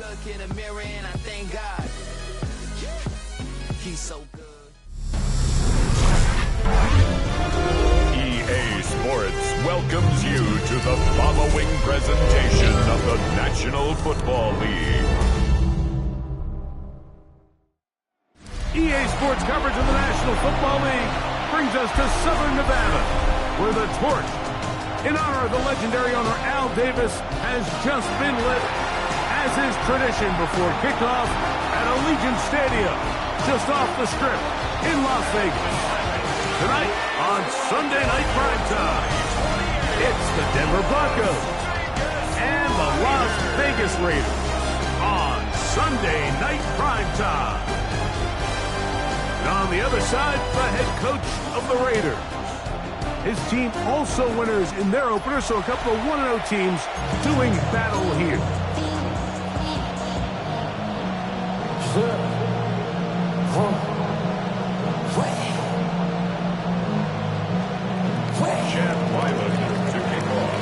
look in the mirror and I thank God. He's so good. EA Sports welcomes you to the following presentation of the National Football League. EA Sports coverage of the National Football League brings us to Southern Nevada, where the torch, in honor of the legendary owner Al Davis, has just been lit, as is tradition before kickoff at Allegiant Stadium, just off the Strip in Las Vegas. Tonight on Sunday Night Primetime, it's the Denver Broncos and the Las Vegas Raiders on Sunday Night Primetime. And on the other side, the head coach of the Raiders. His team also winners in their opener, so a couple of 1-0 teams doing battle here. Chad Wyland to kick off.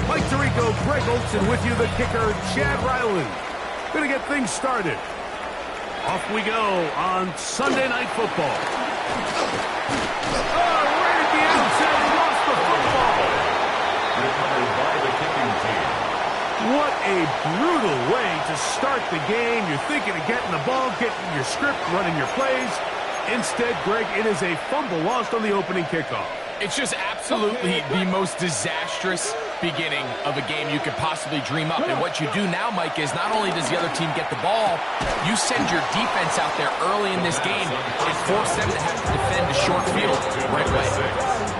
Mike Tirico, Greg Olson with you, the kicker, Chad Ryland. Gonna get things started. Off we go on Sunday Night Football. Oh, right at the outset, lost the football. Recovered by the kicking team. What a brutal way to start the game. You're thinking of getting the ball, getting your script, running your plays. Instead, Greg, it is a fumble lost on the opening kickoff. It's just absolutely the most disastrous beginning of a game you could possibly dream up. And what you do now, Mike, is not only does the other team get the ball, you send your defense out there early in this game and force them to have to defend a short field right away.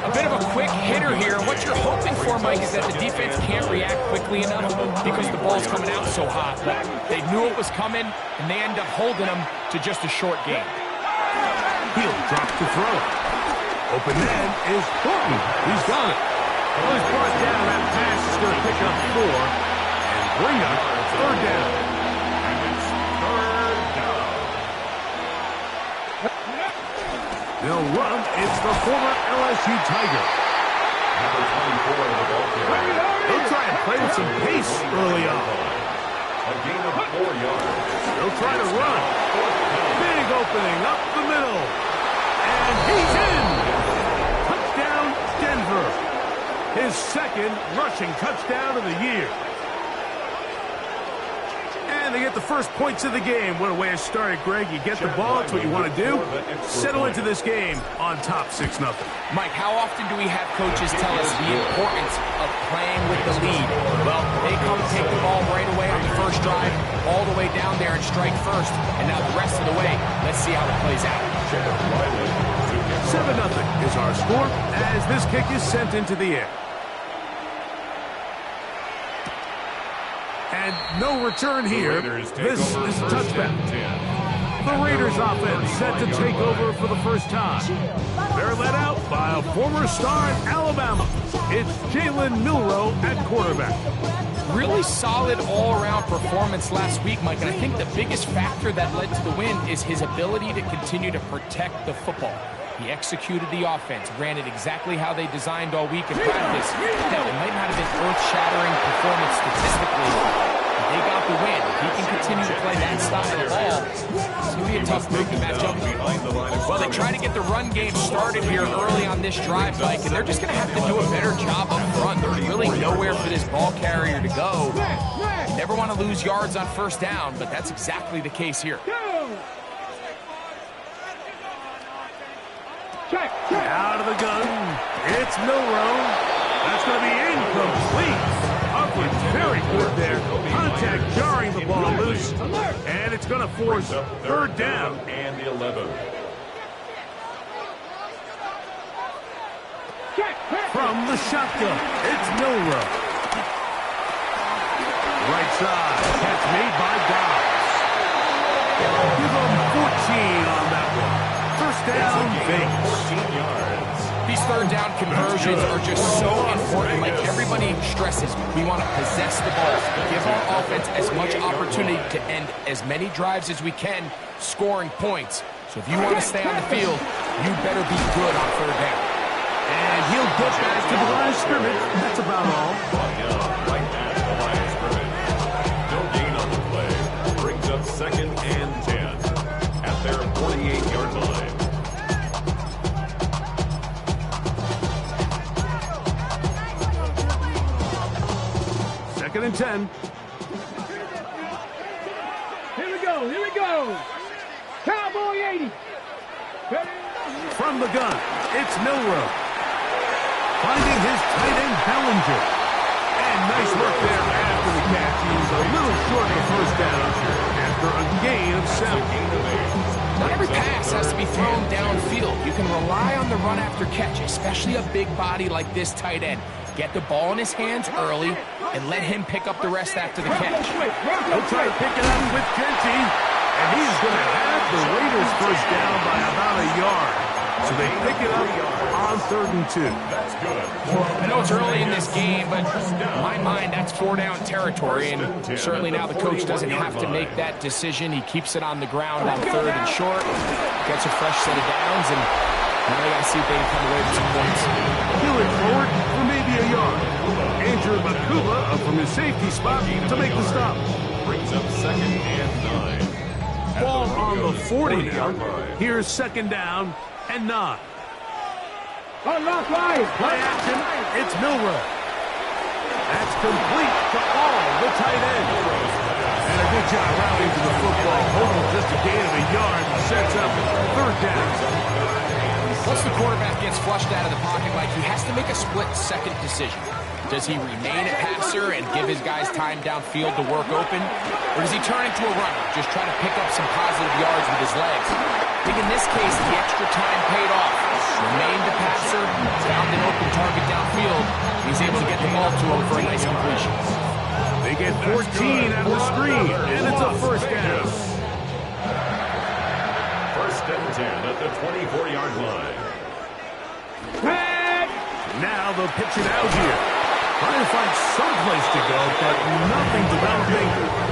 A bit of a quick hitter here. What you're hoping for, Mike, is that the defense can't react quickly enough because the ball's coming out so hot. But they knew it was coming, and they end up holding them to just a short game. He'll drop to throw. Open man is Thornton. He's got it. Well, he's brought down. That pass is going to pick up 4 and bring up third down. And it's third down. They'll run. It's the former LSU Tiger. Number 24 of the ball carrier. They'll try and play with some pace early on. A gain of 4 yards. They'll try to run. Big opening up the middle. And he's in. Touchdown, Denver. His second rushing touchdown of the year. And they get the first points of the game. What a way to start it, Greg. You get the ball. That's what you want to do. Settle into this game on top 6-0. Mike, how often do we have coaches tell us the importance of playing with the lead? Well, they come and take the ball right away on the first drive, all the way down there and strike first. And now the rest of the way, let's see how it plays out. 7-0 is our score as this kick is sent into the air. And no return here. This is a touchback. The Raiders offense set to take over for the first time. They're led out by a former star in Alabama. It's Jalen Milroe at quarterback. Really solid all-around performance last week, Mike, and I think the biggest factor that led to the win is his ability to continue to protect the football. He executed the offense, ran it exactly how they designed all week in practice. Hell, it might not have been earth-shattering performance statistically, but they got the win. If he can continue to play that style of ball, it's going to be a tough group to match up with. Well, they try to get the run game started here early on this drive, Mike, and they're just going to have to do a better job up front. There's really nowhere for this ball carrier to go. You never want to lose yards on first down, but that's exactly the case here. Out of the gun, it's Milroe. That's going to be incomplete. Upward, very good there. Contact jarring the ball loose, and it's going to force third down. And the 11. From the shotgun, it's Milroe. Right side, catch made by Dobbs. Give him 14 on that one. First down, Vegas. 14 yards. These third down conversions are just so important. Like everybody stresses, we want to possess the ball, give our offense as much opportunity to end as many drives as we can, scoring points. So if you want to stay on the field, you better be good on third down. And he'll get back to the line of scrimmage. That's about all. Right at the line of scrimmage. No gain on the play. Brings up 2nd and 10 at their 48-yard line. 2nd and 10. Here we go. Cowboy 80. From the gun, it's Milrow. Finding his tight end, Bellinger. And nice work there after the catch. He's a little short of the first down after a gain of 7. Not every pass has to be thrown downfield. You can rely on the run after catch, especially a big body like this tight end. Get the ball in his hands early and let him pick up the rest after the catch. He'll try to pick it up with Genty, and he's going to have the Raiders first down by about a yard. So they pick it up on 3rd and 2. That's good. I know it's early in this game, but in my mind, that's 4-down territory, and certainly now the coach doesn't have to make that decision. He keeps it on the ground on 3rd and short, gets a fresh set of downs, and now they got to see if they can come away with some points. He'll it forward for maybe a yard. Andrew Bakuba up from his safety spot to make the stop. Brings up 2nd and 9. Ball on the 40 now. Here's 2nd down and 9. Play action. It's Milrow. That's complete to all the tight ends. And a good job rallying to the football. Holding just a gain of a yard and sets up 3rd down. Once the quarterback gets flushed out of the pocket, Mike, he has to make a split-second decision. Does he remain a passer and give his guys time downfield to work open? Or does he turn into a runner, just try to pick up some positive yards with his legs? I think in this case, the extra time paid off. Remained a passer, found an open target downfield. He's able to get the ball to him for a nice completion. They get 14 out of the screen, and it's a first down. 1st and 10 at the 24-yard line. Now they'll pitch it out here. Trying to find some place to go, but nothing developing.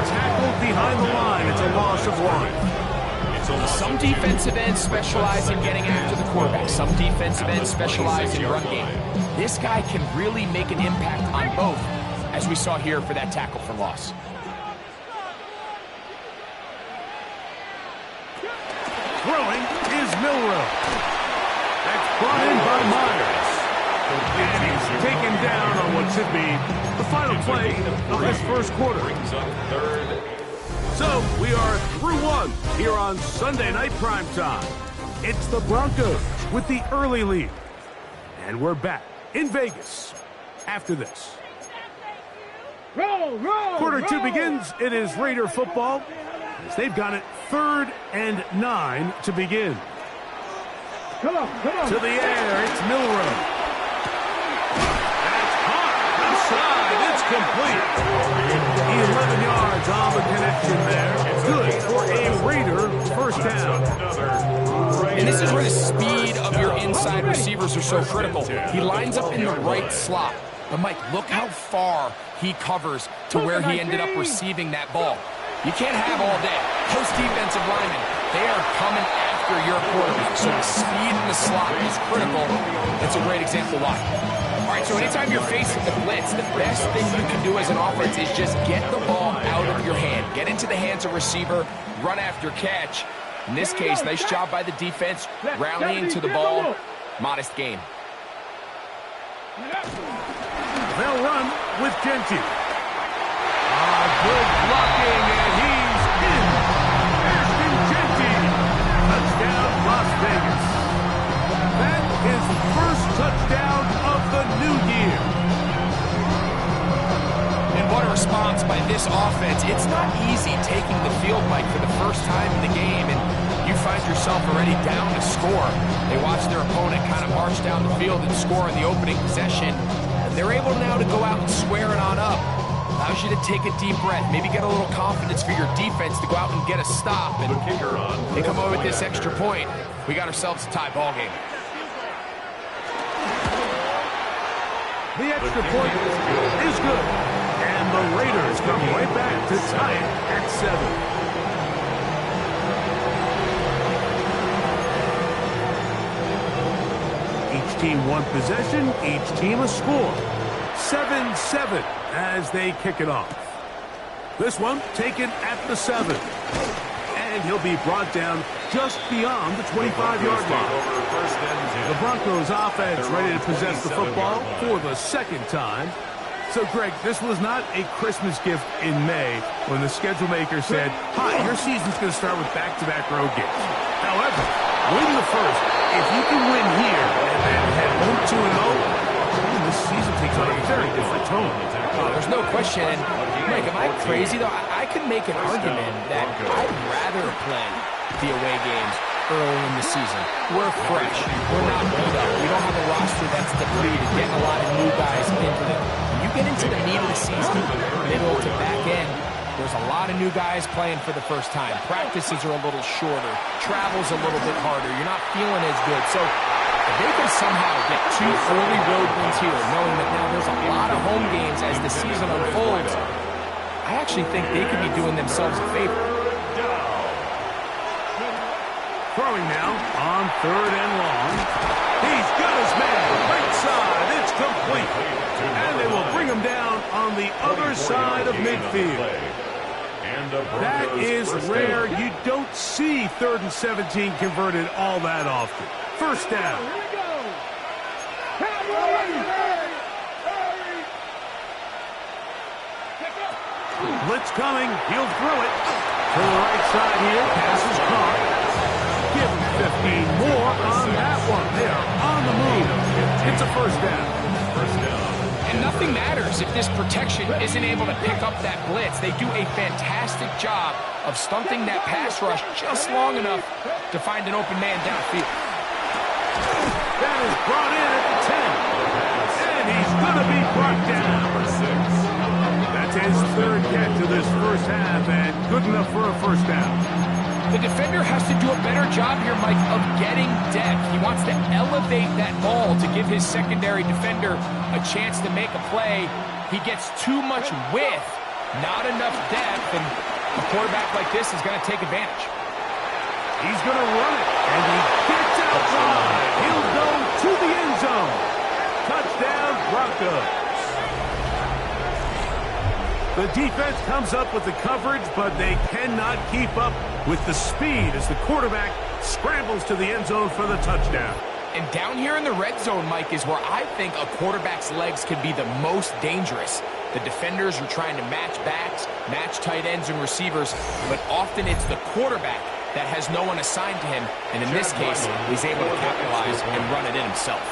Tackled behind the line. It's a loss of 1. Some defensive ends specialize in getting after the quarterback. Some defensive ends specialize in run game. This guy can really make an impact on both, as we saw here for that tackle for loss. Throwing is Milrow. That's brought in by Myers. And he's taken down on what should be the final play of this first quarter. Brings up 3rd. So we are through 1 here on Sunday Night Primetime. It's the Broncos with the early lead. And we're back in Vegas after this. Quarter 2 begins. It is Raider football, as they've got it 3rd and 9 to begin. Come on. To the air, it's Milrow. That's hot. Outside, it's complete. 11 yards on the connection there. Good for a Raider first down. And this is where the speed of your inside receivers are so critical. He lines up in the right slot. But, Mike, look how far he covers to where he ended up receiving that ball. You can't have all day. Those defensive linemen, they are coming after your quarterback. So the speed in the slot is critical. That's a great example why. All right, so anytime you're facing the blitz, the best thing you can do as an offense is just get the ball out of your hand. Get into the hands of receiver, run after catch. In this case, nice job by the defense, rallying to the ball. Modest gain. They'll run with Genty. Good blocking, and he's in. Ashton Genty. Touchdown, Las Vegas. That is the first touchdown of the new year. And what a response by this offense. It's not easy taking the field, Mike, for the first time in the game, and you find yourself already down to score. They watch their opponent kind of march down the field and score in the opening possession. And they're able now to go out and square it on up. Allows you to take a deep breath, maybe get a little confidence for your defense to go out and get a stop. And they come over with this extra point. We got ourselves a tie ball game. The extra point is good. And the Raiders come right back to tie it at 7. Each team one possession, each team a score. 7-7 as they kick it off. This one taken at the 7. And he'll be brought down just beyond the 25-yard line. The Broncos offense ready to possess the football for the second time. So, Greg, this was not a Christmas gift in May when the schedule maker said, hi, your season's going to start with back-to-back road games. However, win the first. If you can win here and then head home 2-0, this season takes on a very different tone. There's no question. And, Mike, am I crazy, though? I could make an argument that I'd rather play the away games early in the season. We're fresh. We're not beat up. We don't have a roster that's depleted, getting a lot of new guys into them. When you get into the meat of the season, middle to back end, there's a lot of new guys playing for the first time. Practices are a little shorter. Travel's a little bit harder. You're not feeling as good. So if they can somehow get 2 early road wins here, knowing that now there's a lot of home games as the season unfolds, I actually think they could be doing themselves a favor. Throwing now on 3rd and long. He's got his man right side. It's complete. And they will bring him down on the other side of midfield. That is rare. You don't see 3rd and 17 converted all that often. First down. Blitz coming. He'll throw it. To the right side here. Pass is caught. Give him 15 more on that one. They are on the move. It's a first down. And nothing matters if this protection isn't able to pick up that blitz. They do a fantastic job of stunting that pass rush just long enough to find an open man downfield. That is brought in at the 10. And he's going to be brought down. That's his 3rd catch of this first half, and good enough for a first down. The defender has to do a better job here, Mike, of getting depth. He wants to elevate that ball to give his secondary defender a chance to make a play. He gets too much width, not enough depth, and a quarterback like this is going to take advantage. He's going to run it, and he gets out wide. He'll go to the end zone. Touchdown, Broncos. The defense comes up with the coverage, but they cannot keep up with the speed as the quarterback scrambles to the end zone for the touchdown. And down here in the red zone, Mike, is where I think a quarterback's legs can be the most dangerous. The defenders are trying to match backs, match tight ends and receivers, but often it's the quarterback that has no one assigned to him, and in this case, he's able to capitalize and run it in himself.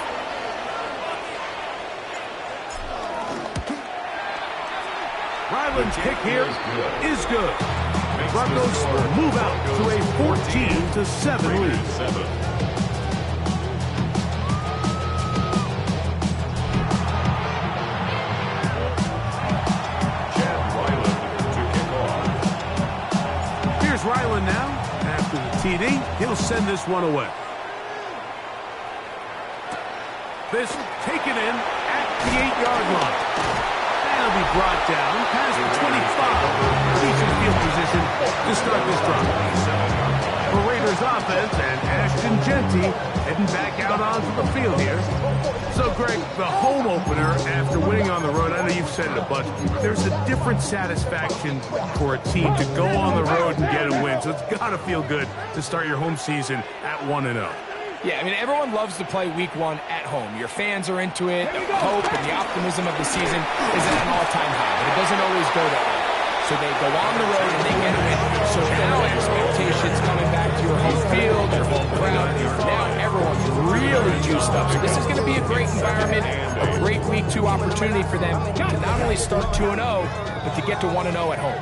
Ryland's kick here is good. Broncos move out to a 14-7 lead. Here's Ryland now. After the TD, he'll send this one away. This taken in at the 8-yard line. He'll be brought down past the 25. Decent field position to start this drive. For Raiders offense and Ashton Genty heading back out onto the field here. So, Greg, the home opener after winning on the road, I know you've said it a bunch, there's a different satisfaction for a team to go on the road and get a win. So it's got to feel good to start your home season at 1-0. Yeah, I mean, everyone loves to play week 1 at home. Your fans are into it. The hope and the optimism of the season is at an all-time high, but it doesn't always go that way. So they go on the road and they get a win. So now expectations coming back to your home field, your home crowd. Now everyone's really juiced up. So this is going to be a great environment, a great week 2 opportunity for them to not only start 2-0, but to get to 1-0 at home.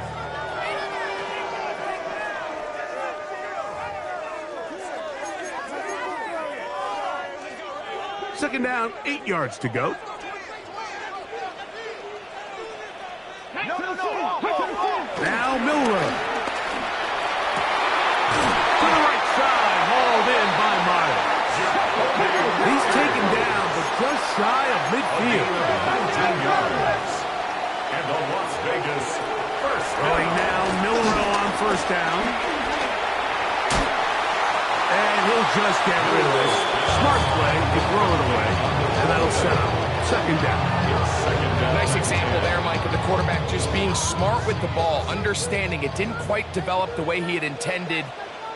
Second down, 8 yards to go. Now Milroe. To the right side, hauled in by Miles. He's taken down, but just shy of midfield. 19 yards. And the Las Vegas first Throwing now, Milroe on first down. And he'll They'll just get rid of this. Smart play, you throw it away, and that'll set up second down. Nice example there, Mike, of the quarterback just being smart with the ball, understanding it didn't quite develop the way he had intended.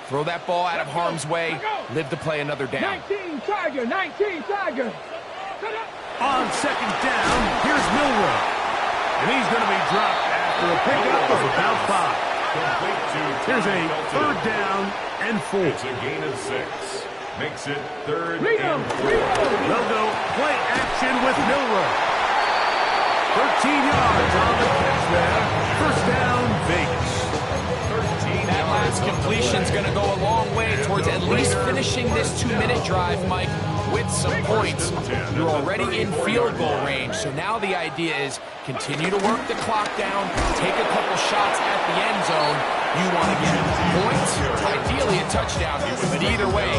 Throw that ball out of harm's way, live to play another down. 19 Tiger, 19 Tiger. On second down, here's Milroe. And he's going to be dropped after a pickup of about 5. Here's a third down and 4. It's a gain of 6. Makes it third and 4. They'll go play action with Milroe. 13 yards on the catch there. First down, Vegas. That last completion's going to go a long way towards at least finishing this 2-minute drive, Mike, with some points. You're already in field goal range, so now the idea is continue to work the clock down, take a couple shots at the end zone. You want to get points, ideally a touchdown, but either way,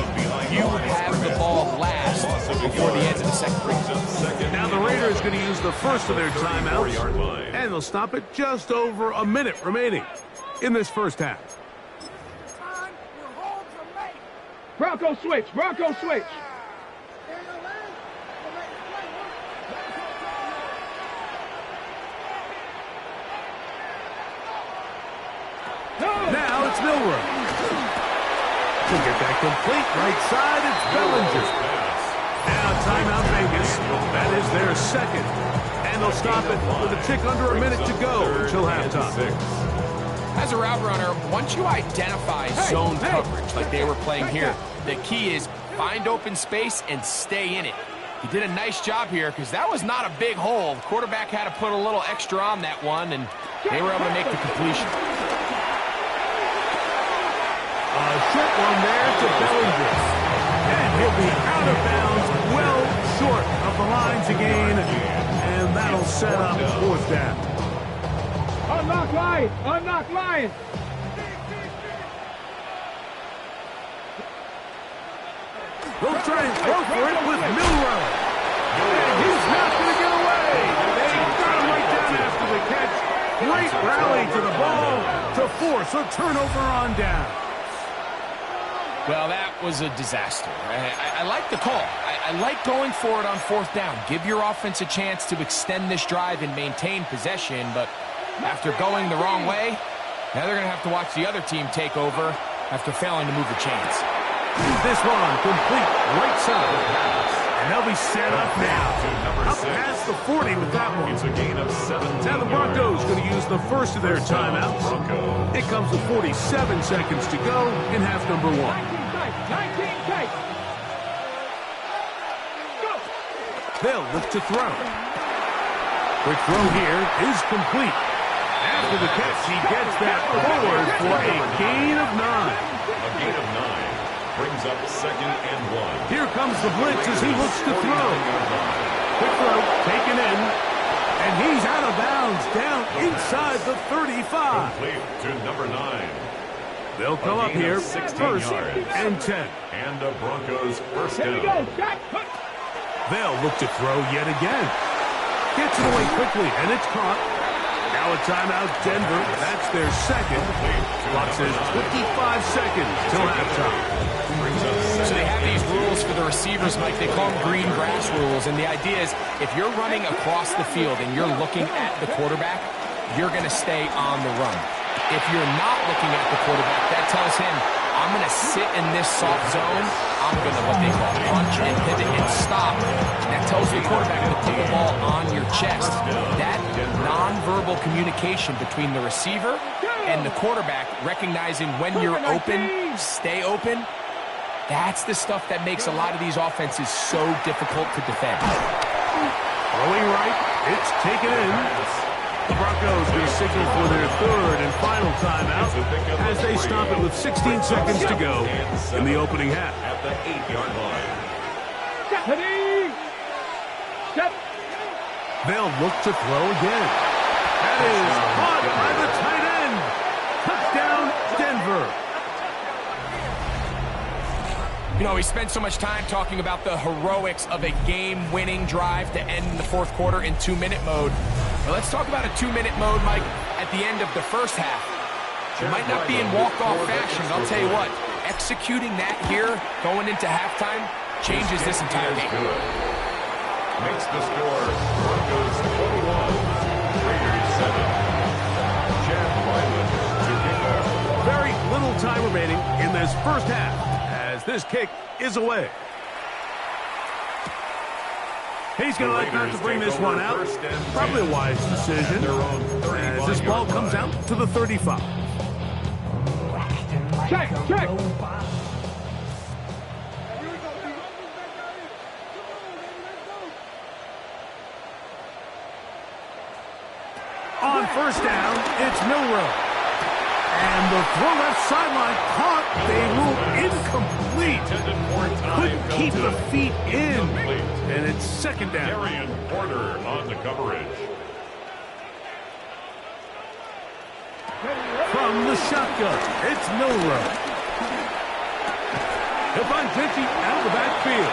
you have the ball last before the end of the second. Now the Raiders going to use the first of their timeouts, and they'll stop it just over a minute remaining in this first half. Bronco switch, Bronco switch. Now it's Milroe. To get that complete right side, it's Bellinger. Now timeout Vegas. That is their second. And they'll stop it with a tick under a minute to go until halftime. As a route runner, once you identify zone coverage like they were playing here, the key is find open space and stay in it. He did a nice job here because that was not a big hole. The quarterback had to put a little extra on that one, and they were able to make the completion. A short one there to Bellinger. And he'll be out of bounds, well short of the line to gain. And that'll set up fourth down. Unlock line, unlock line. They'll try and throw for it with Milroe. And he's not going to get away. They got him right down after the catch. Great rally to the ball to force a turnover on down. Well, that was a disaster. I like the call. I like going for it on fourth down. Give your offense a chance to extend this drive and maintain possession, but after going the wrong way, now they're going to have to watch the other team take over after failing to move the chains. This one complete right side. And they'll be set up now. Up past the 40 with that one. It's a gain of 7. Now the Broncos going to use the first of their timeouts. It comes with 47 seconds to go in half number 1. 19 tight. Go. They'll look to throw. Quick throw here is complete. After the catch, he gets that forward for a gain of 9. A gain of 9 brings up second and 1. Here comes the blitz as he looks to throw. Quick throw taken in, and he's out of bounds down inside the 35. Complete to number 9. They'll come up here first and 10. And the Broncos first Here we down. go, shot. They'll look to throw yet again. Gets it away quickly, and it's caught. Now a timeout, Denver. That's their second. Clock says 25 seconds till halftime. So they have these rules for the receivers, Mike. They call them green grass rules, and the idea is if you're running across the field and you're looking at the quarterback, you're going to stay on the run. If you're not looking at the quarterback, that tells him, I'm going to sit in this soft zone. I'm going to what they call punch and pivot and stop. That tells the quarterback to put the ball on your chest. That nonverbal communication between the receiver and the quarterback, recognizing when you're open, stay open, that's the stuff that makes a lot of these offenses so difficult to defend. Throwing right, it's taken in. The Broncos will signal for their third and final timeout as they stop it with 16 seconds to go in the opening half. At the 8-yard line. Step. They'll look to throw again. That is caught by the tight end. Touchdown, Denver. You know, we spent so much time talking about the heroics of a game-winning drive to end the fourth quarter in 2-minute mode. Well, let's talk about a 2-minute mode, Mike, at the end of the first half. It might not be in walk-off fashion, but I'll tell you what, executing that here going into halftime changes this entire game. Makes the score Broncos 21, Raiders 7. Chad Lyman to kick off. Very little time remaining in this first half as this kick is away. He's going to like not to bring this one out. Probably a wise decision as this ball comes out to the 35. Check. On first down, it's Milroe. And the throw left sideline caught. They rule incomplete. Couldn't keep the feet in. And it's second down. Darian Porter on the coverage. From the shotgun, it's Milroe. He'll find Benji out of the backfield.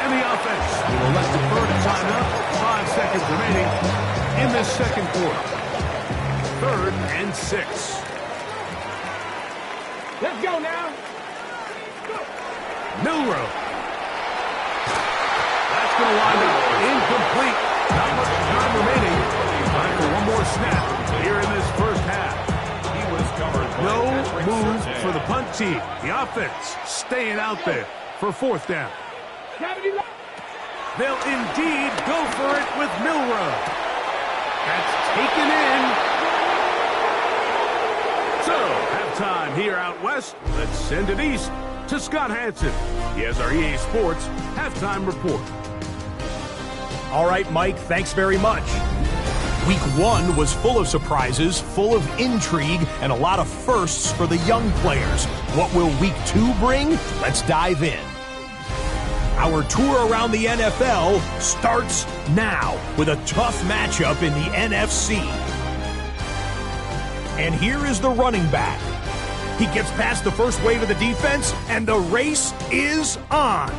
And the offense will elect to burn a timeout. 5 seconds remaining in this second quarter. 3rd and 6. Let's go now. Milroe. That's going to wind up incomplete. Not much time remaining. Time for one more snap here in this first half. He was covered by No Patrick move Surtain. for the punt team. The offense staying out there for 4th down. They'll indeed go for it with Milroe. That's taken in. So, halftime here out west. Let's send it east to Scott Hansen. He has our EA Sports halftime report. All right, Mike, thanks very much. Week 1 was full of surprises, full of intrigue, and a lot of firsts for the young players. What will Week 2 bring? Let's dive in. Our tour around the NFL starts now with a tough matchup in the NFC. And here is the running back. He gets past the first wave of the defense, and the race is on.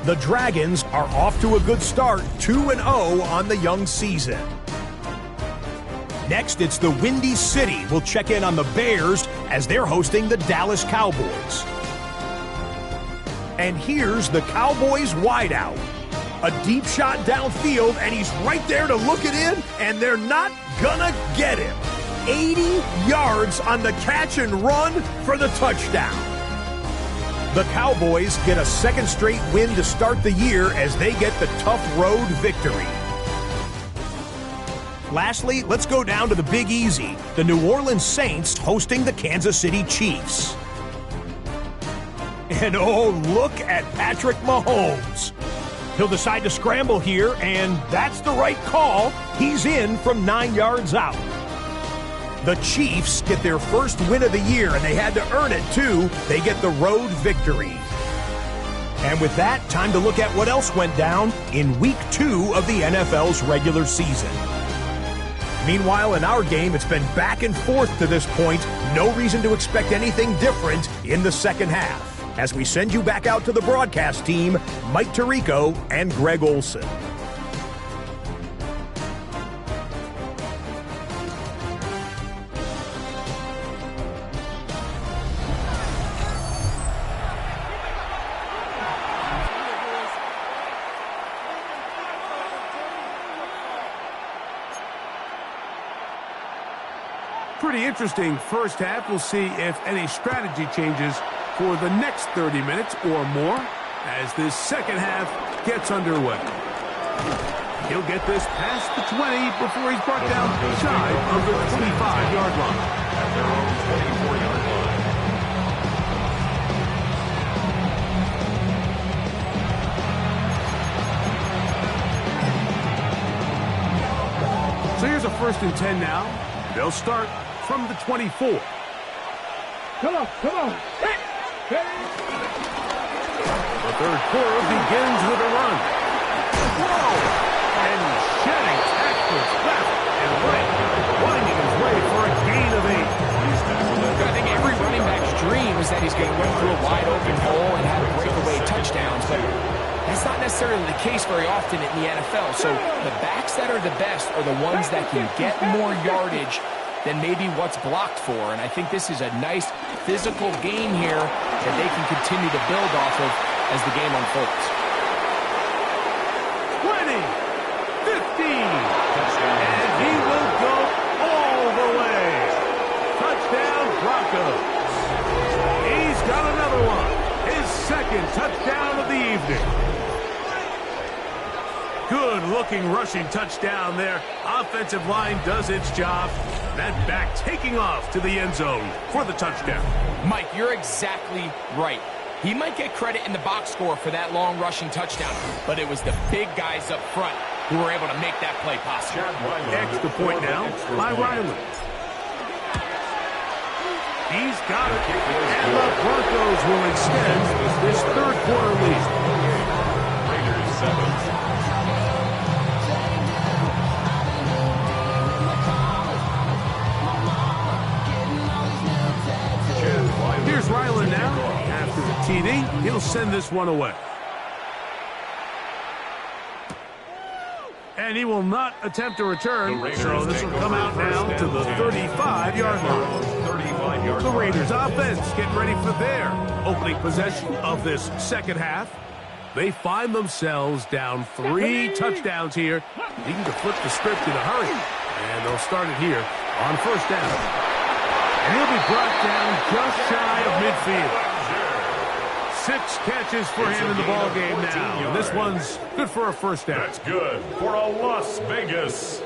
The Dragons are off to a good start, 2-0 on the young season. Next, it's the Windy City. We'll check in on the Bears as they're hosting the Dallas Cowboys. And here's the Cowboys wideout. A deep shot downfield, and he's right there to look it in, and they're not gonna get him. 80 yards on the catch and run for the touchdown. The Cowboys get a second straight win to start the year as they get the tough road victory. Lastly, let's go down to the Big Easy. The New Orleans Saints hosting the Kansas City Chiefs. And oh, look at Patrick Mahomes. He'll decide to scramble here, and that's the right call. He's in from 9 yards out. The Chiefs get their first win of the year, and they had to earn it, too. They get the road victory. And with that, time to look at what else went down in Week 2 of the NFL's regular season. Meanwhile, in our game, it's been back and forth to this point. No reason to expect anything different in the second half. As we send you back out to the broadcast team, Mike Tirico and Greg Olson. Pretty interesting first half. We'll see if any strategy changes for the next 30 minutes or more as this second half gets underway. He'll get this past the 20 before he's brought down shy of the 25-yard line. At their own 24-yard line. So here's a 1st and 10 now. They'll start from the 24. Come on. The third quarter begins with a run. Whoa! And shedding tackles left and right, winding his way for a gain of 8. I think every running back's dream is that he's going to run through a wide open hole and have breakaway touchdowns, but that's not necessarily the case very often in the NFL. So the backs that are the best are the ones that can get more yardage than maybe what's blocked for. And I think this is a nice physical game here that they can continue to build off of as the game unfolds. 20, 15, and he will go all the way. Touchdown, Broncos. He's got another one. His second touchdown of the evening. Good-looking rushing touchdown there. Offensive line does its job. That back taking off to the end zone for the touchdown. Mike, you're exactly right. He might get credit in the box score for that long rushing touchdown, but it was the big guys up front who were able to make that play possible. Extra point now by Riley. He's got it, and the Broncos will extend this third quarter lead. Raiders 7. Here's Ryland now. After the TD, he'll send this one away. And he will not attempt a return, so this will come out now to the 35-yard line. The Raiders offense getting ready for their opening possession of this second half. They find themselves down 3 touchdowns here. Needing to flip the script in a hurry. And they'll start it here on first down. And he'll be brought down just shy of midfield. 6 catches for him in the ballgame now. And this one's good for a first down. That's good for a Las Vegas.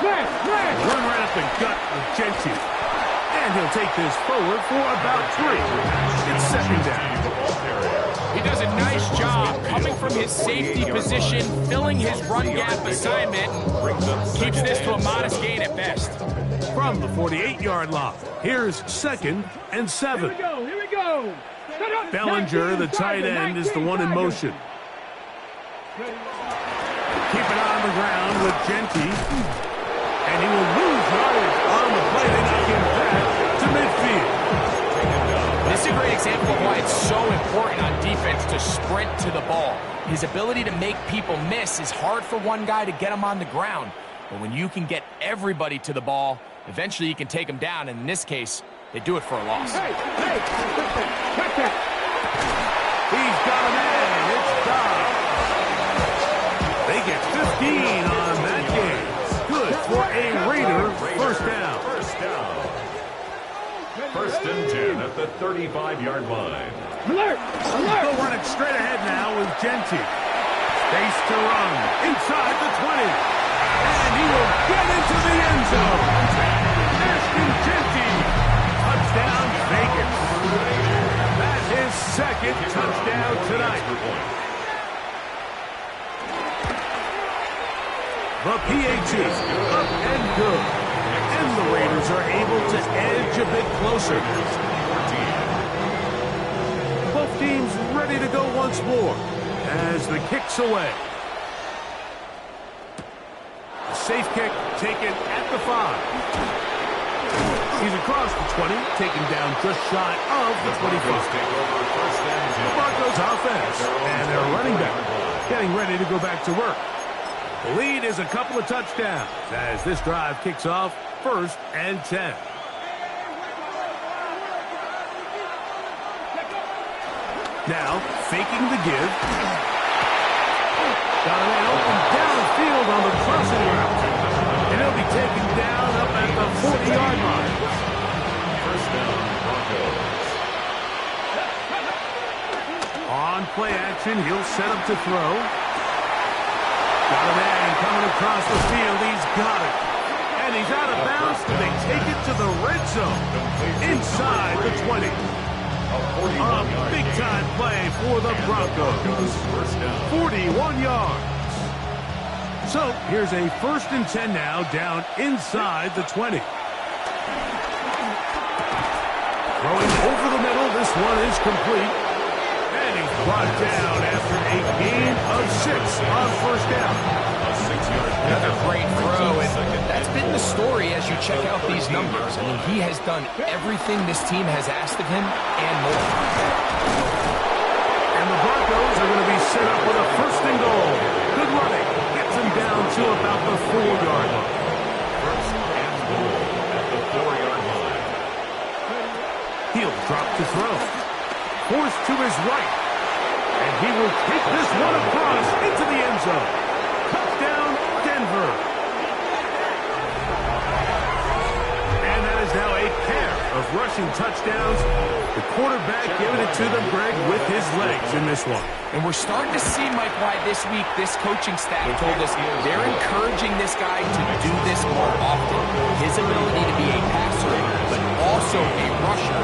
Run right up the gut with Gentry. And he'll take this forward for about 3. It's second down. He does a nice job coming from his safety position, filling his run gap assignment, keeps this to a modest gain at best. From the 48-yard line, here's 2nd and 7. Here we go. Bellinger, the tight end, is the one in motion. Keep it on the ground with Gentry. And he will lose yardage on the play. They knock him back to midfield. This is a great example of why it's so important on defense to sprint to the ball. His ability to make people miss is hard for one guy to get him on the ground. But when you can get everybody to the ball, eventually you can take them down. And in this case, they do it for a loss. Hey, check that. He's got a man. It's Dobbs. They get 15 on that game. Good for a Raider first down. First and 10 at the 35-yard line. Alert! They'll run it straight ahead now with Gentry. Space to run inside the 20. And he will get into the end zone. Ashton Gentry. Touchdown Vegas. That's his second touchdown tonight. The PAT up and good. And the Raiders are able to edge a bit closer. Both teams ready to go once more as the kick's away. The safe kick taken at the 5. He's across the 20, taken down just shy of the 25. The Broncos offense and their running back getting ready to go back to work. The lead is a couple of touchdowns as this drive kicks off 1st and 10. Now, faking the give. Got a man open downfield on the crossing route. And he'll be taken down up at the 40-yard line. First down, Broncos. On play action, he'll set up to throw. Got a man coming across the field. He's got it. And he's out of bounds. They take it to the red zone. Inside the 20. A big-time play for the Broncos. 41 yards. So here's a 1st and 10 now down inside the 20. Throwing over the middle. This one is complete. And he's brought down after a gain of 6 on first down. Another great throw, and that's been the story as you check out these numbers. I mean, he has done everything this team has asked of him and more. And the Broncos are going to be set up with a 1st and goal. Good running. Gets him down to about the 4-yard line. Dropped to throw. Forced to his right. And he will take this one across into the end zone. Touchdown, Denver. And that is now a pair of rushing touchdowns. The quarterback giving it to them, Greg, with his legs in this one. And we're starting to see, Mike, why this week this coaching staff told us they're encouraging this guy to do this more often. His ability to be a passer, but also a rusher,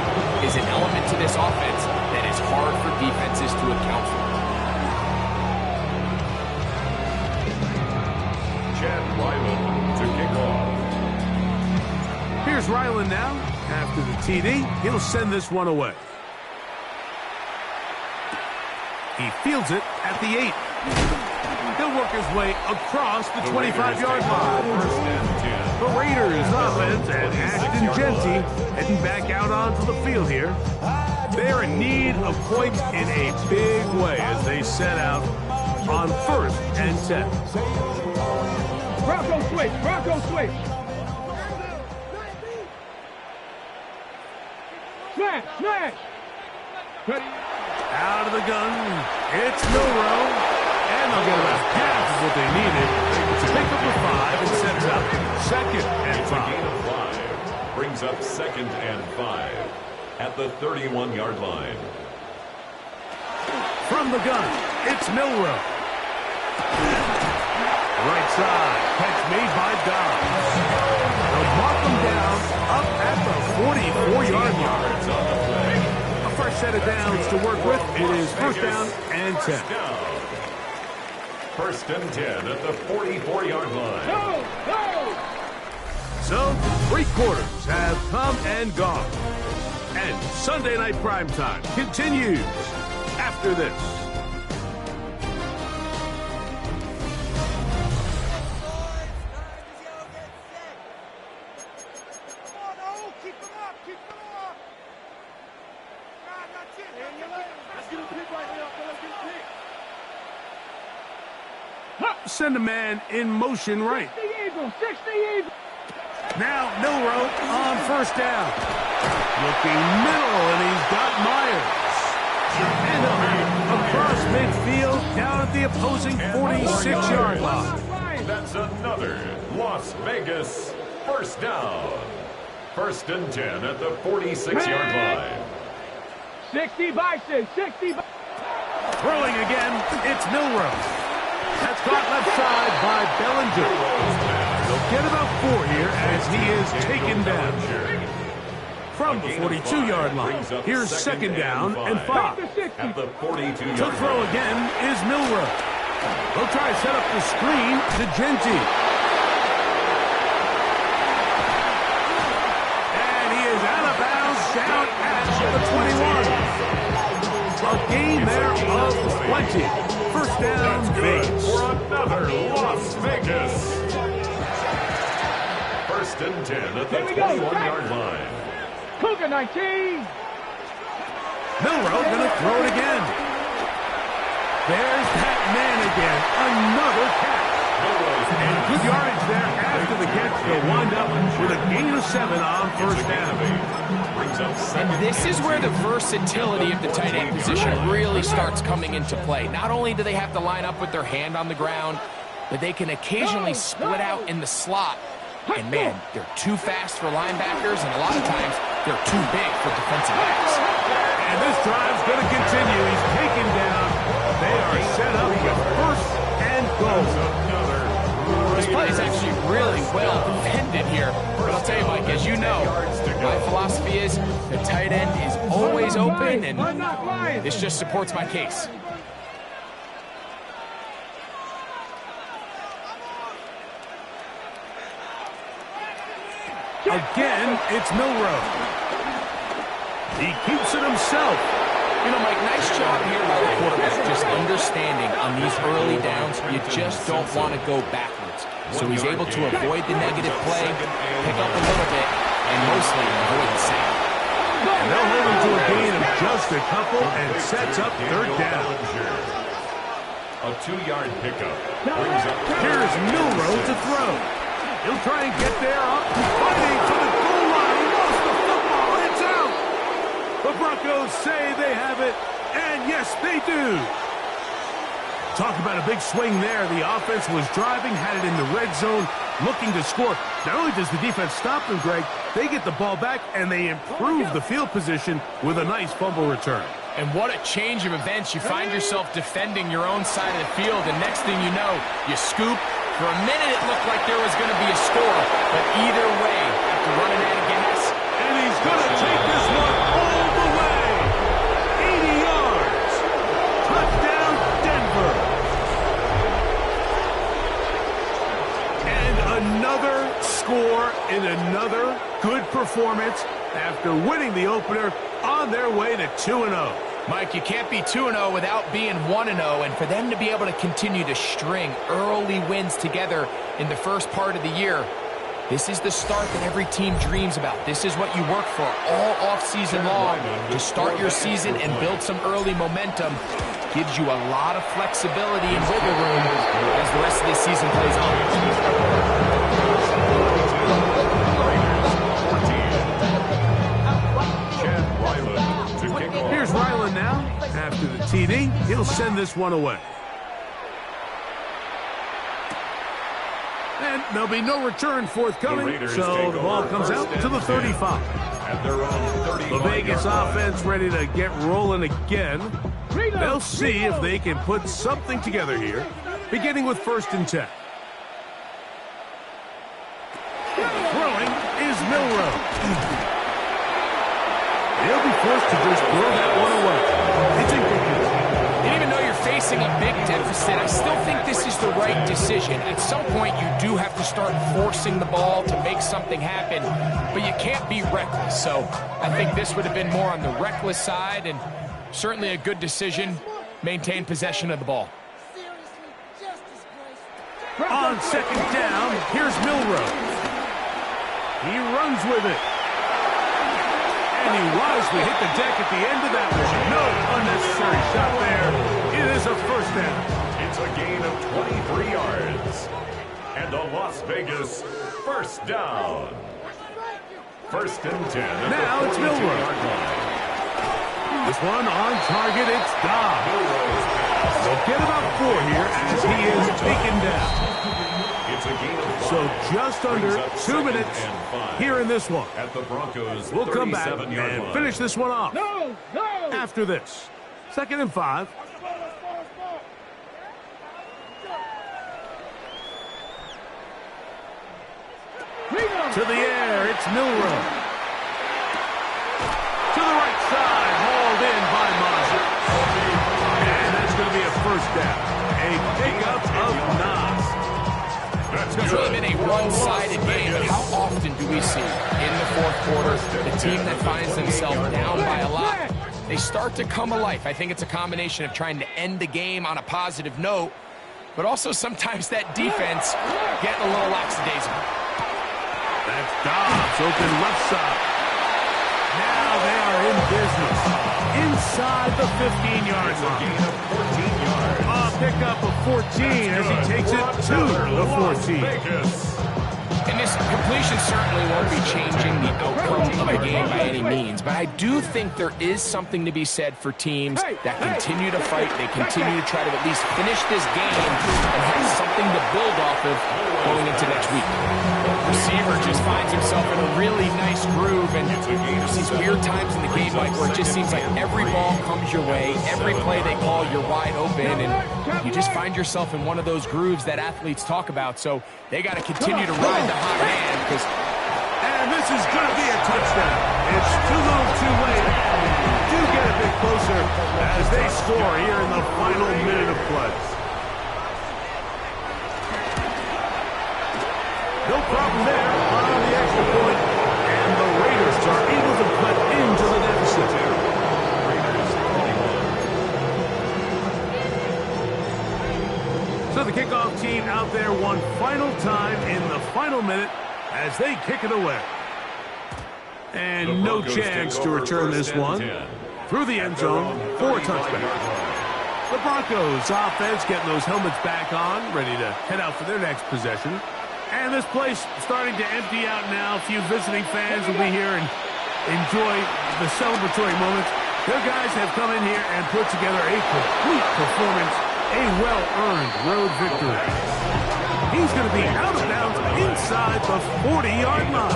is an element to this offense that is hard for defenses to account for. Chad Ryland to kick off. Here's Ryland now. After the TD, he'll send this one away. He fields it at the 8. He'll work his way across the 25-yard line. The Raiders offense and Ashton Genty heading back out onto the field here. They're in need of points in a big way as they set out on 1st and 10. Bronco switch. Bronco switch. Smash. Smash. Out of the gun, it's Milroe, and they'll get about half of what they needed. It's a pick up of 5 and sets up 2nd and 5. Gain of 5 brings up 2nd and 5 at the 31-yard line. From the gun, it's Milroe. Right side, catch made by Dobbs. They'll mark him down up at the 44-yard line. First set of downs to work with. It is 1st down and 10. 1st and 10 at the 44-yard line. Go. Go. So, 3 quarters have come and gone. And Sunday Night Primetime continues after this. Send a man in motion right. 60 Eagles. 60 Eagles. Now Milroe on 1st down. Looking middle, and he's got Myers. And across midfield, down at the opposing 46-yard line. That's another Las Vegas 1st down. 1st and 10 at the 46-yard line. 60 Bison. 60 Bison. Throwing again, it's Milroe. That's caught left side by Bellinger. They'll get about 4 here as he is taken down. From the 42-yard line, here's 2nd down and 5. At the 42-yard To throw again is Milroe. They'll try to set up the screen to Genty. And he is out of bounds down at the 21. A gain there of 20. 1st down, Vegas. For another Las Vegas. 1st and 10 at the 21-yard line. Cougar 19. Milroe gonna throw it again. There's that man again. Another catch. And good yardage there after the catch. They'll wind up with a gain of 7 on 1st down. And this is where the versatility of the tight end position really starts coming into play. Not only do they have to line up with their hand on the ground, but they can occasionally split out in the slot. And man, they're too fast for linebackers, and a lot of times they're too big for defensive backs. And this drive's going to continue. He's taken down. They are set up with 1st and goal. This play is actually really well defended here. But I'll tell you, Mike, as you know, my philosophy is the tight end is always open, and this just supports my case. Again, it's Milroe. He keeps it himself. You know, Mike, nice job here by the quarterback, just understanding on these early downs, you just don't want to go backwards. So he's able to avoid the negative play, pick up a little bit, and mostly avoid the sack. And they'll hold him to a gain of just a couple and sets up 3rd down. A 2-yard pickup brings up. Here's Milroe to throw. He'll try and get there up, fighting for the goal line. He lost the football. It's out. The Broncos say they have it, and yes, they do. Talk about a big swing there. The offense was driving, had it in the red zone, looking to score. Not only does the defense stop them, Greg, they get the ball back, and they improve the field position with a nice fumble return. And what a change of events. You find yourself defending your own side of the field, and next thing you know, you scoop. For a minute, it looked like there was going to be a score, but either way, after running out of gas, and he's going to take this one all the way. 80 yards. Touchdown, Denver. And another score in another good performance after winning the opener on their way to 2-0. Mike, you can't be 2-0 without being 1-0, and for them to be able to continue to string early wins together in the first part of the year, this is the start that every team dreams about. This is what you work for all offseason long to start your season and build some early momentum. Gives you a lot of flexibility and wiggle room as the rest of this season plays on. Here's Ryland now. After the TD, he'll send this one away. And there'll be no return forthcoming, so the ball comes out to the 35. The Vegas offense ready to get rolling again. They'll see if they can put something together here, beginning with 1st and 10. Throwing is Milroe. They'll be forced to just throw that one away. It's incomplete. And even though you're facing a big deficit, I still think this is the right decision. At some point, you do have to start forcing the ball to make something happen, but you can't be reckless. So I think this would have been more on the reckless side, and certainly a good decision. Maintain possession of the ball. On 2nd down, here's Milroe. He runs with it. And he wisely hit the deck at the end of that one. No unnecessary shot there. It is a 1st down. It's a gain of 23 yards. And a Las Vegas 1st down. 1st and 10. Now it's Milroe. This one on target, it's Dobbs. They'll get about 4 here as he is taken down. It's a gain of 5. So just under 2 minutes here in this one. At the Broncos, we'll come back and finish this one off. After this. 2nd and 5. To the air, it's Milroe. To the right side, hauled in by Mazza. And that's going to be a 1st down. A pickup of 9. It's really been a one-sided game, but how often do we see in the 4th quarter the team that finds themselves down by a lot, they start to come alive. I think it's a combination of trying to end the game on a positive note, but also sometimes that defense getting a little lackadaisical. That's Dobbs, open left side. Now they are in business. Inside the 15-yard line. A pickup of 14 as he takes it to the 14. And this completion certainly won't be changing the outcome of the game by any means, but I do think there is something to be said for teams that continue to fight. They continue to try to at least finish this game and have something to build off of going into next week. Receiver just finds himself in a really nice groove, and there's these weird times in the game, Mike, where it just seems like every ball comes your way, every play they call, you're wide open, and you just find yourself in one of those grooves that athletes talk about. So they got to continue to ride the hot hand, because and this is going to be a touchdown. It's too little too late. Do get a bit closer as they score here in the final minute of play. No problem there on the extra point, and the Raiders are able to cut into the deficit. So the kickoff team out there one final time in the final minute as they kick it away. And no chance to return this one through the end zone for a touchback. The Broncos offense getting those helmets back on, ready to head out for their next possession. And this place starting to empty out now. A few visiting fans will be here and enjoy the celebratory moments. Their guys have come in here and put together a complete performance, a well-earned road victory. He's going to be out of bounds inside the 40-yard line.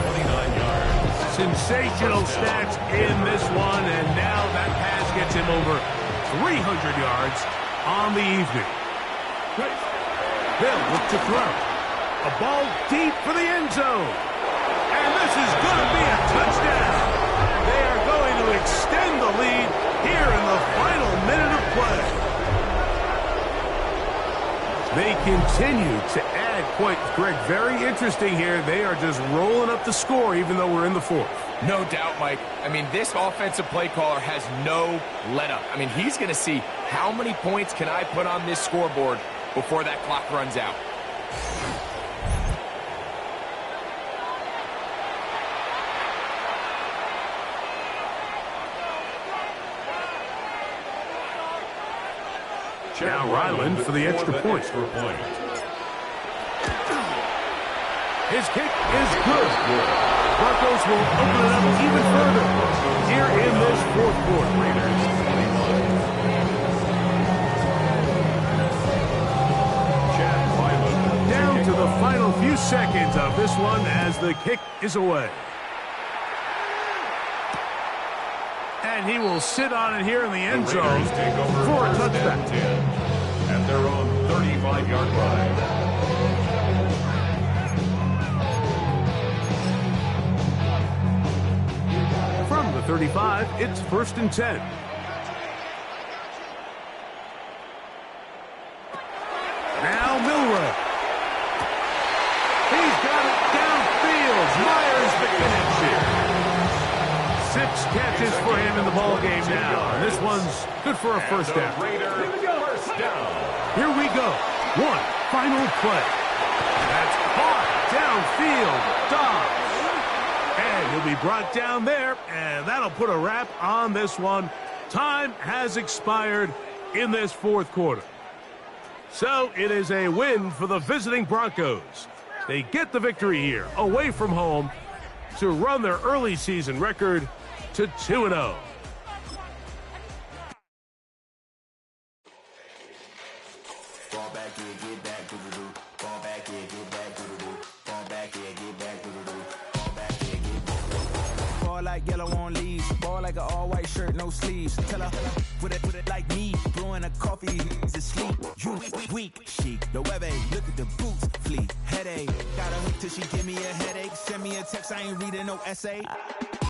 Sensational stats in this one, and now that pass gets him over 300 yards on the evening. They'll look to throw. A ball deep for the end zone. And this is going to be a touchdown. They are going to extend the lead here in the final minute of play. They continue to add points. Greg, very interesting here. They are just rolling up the score even though we're in the fourth. No doubt, Mike. I mean, this offensive play caller has no let-up. I mean, he's going to see how many points can I put on this scoreboard before that clock runs out. Now Ryland for the extra point. His kick is good. Broncos will open it up even further here in this fourth quarter. Down to the final few seconds of this one as the kick is away. And he will sit on it here in the end zone for a touchback. At their own 35-yard line. From the 35, it's 1st and 10. Now Milroe. He's got it downfield. Myers the connection. 6 catches for him in the ball game now. And this one's good for a first down. Here we go. One final play. That's caught downfield. Dobbs. And he'll be brought down there, and that'll put a wrap on this one. Time has expired in this fourth quarter. So it is a win for the visiting Broncos. They get the victory here, away from home, to run their early season record to 2-0. Like yellow on leaves, ball like an all-white shirt, no sleeves. Tell her, put it like me, blowing a coffee, he's asleep. You weak, chic, the web look at the boots, fleet, headache. Got her hook till she give me a headache. Send me a text, I ain't reading no essay.